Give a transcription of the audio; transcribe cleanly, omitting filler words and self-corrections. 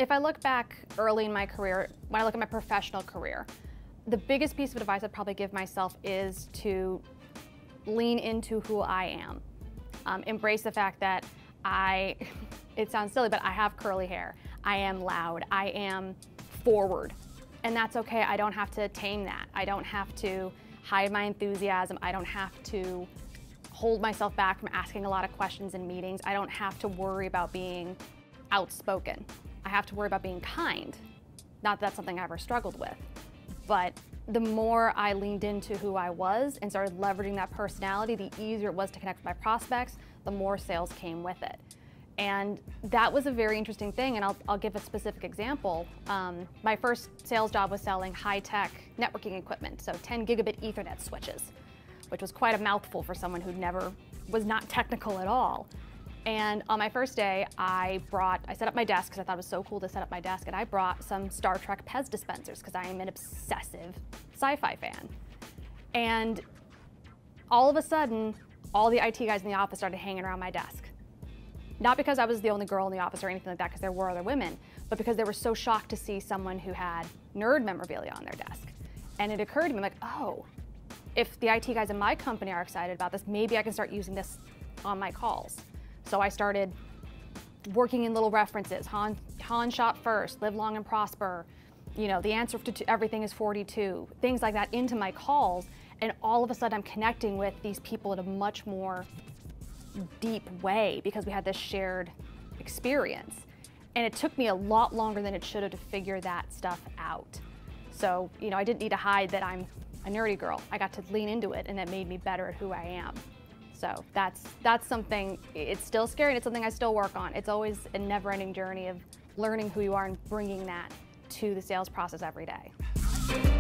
If I look back early in my career, when I look at my professional career, the biggest piece of advice I'd probably give myself is to lean into who I am. Embrace the fact that it sounds silly, but I have curly hair. I am loud. I am forward. And that's okay. I don't have to tame that. I don't have to hide my enthusiasm. I don't have to hold myself back from asking a lot of questions in meetings. I don't have to worry about being outspoken. I have to worry about being kind. Not that that's something I ever struggled with, but the more I leaned into who I was and started leveraging that personality, the easier it was to connect with my prospects, the more sales came with it. And that was a very interesting thing, and I'll give a specific example. My first sales job was selling high-tech networking equipment, so 10 gigabit Ethernet switches, which was quite a mouthful for someone who was not technical at all. And on my first day, I set up my desk because I thought it was so cool to set up my desk, and I brought some Star Trek Pez dispensers because I am an obsessive sci-fi fan. And all of a sudden, all the IT guys in the office started hanging around my desk. Not because I was the only girl in the office or anything like that, because there were other women, but because they were so shocked to see someone who had nerd memorabilia on their desk. And it occurred to me, like, oh, if the IT guys in my company are excited about this, maybe I can start using this on my calls. So I started working in little references. Han shot first, live long and prosper. You know, the answer to everything is 42. Things like that into my calls. And all of a sudden I'm connecting with these people in a much more deep way because we had this shared experience. And it took me a lot longer than it should have to figure that stuff out. So, you know, I didn't need to hide that I'm a nerdy girl. I got to lean into it, and that made me better at who I am. So that's something, it's still scary, and it's something I still work on. It's always a never-ending journey of learning who you are and bringing that to the sales process every day.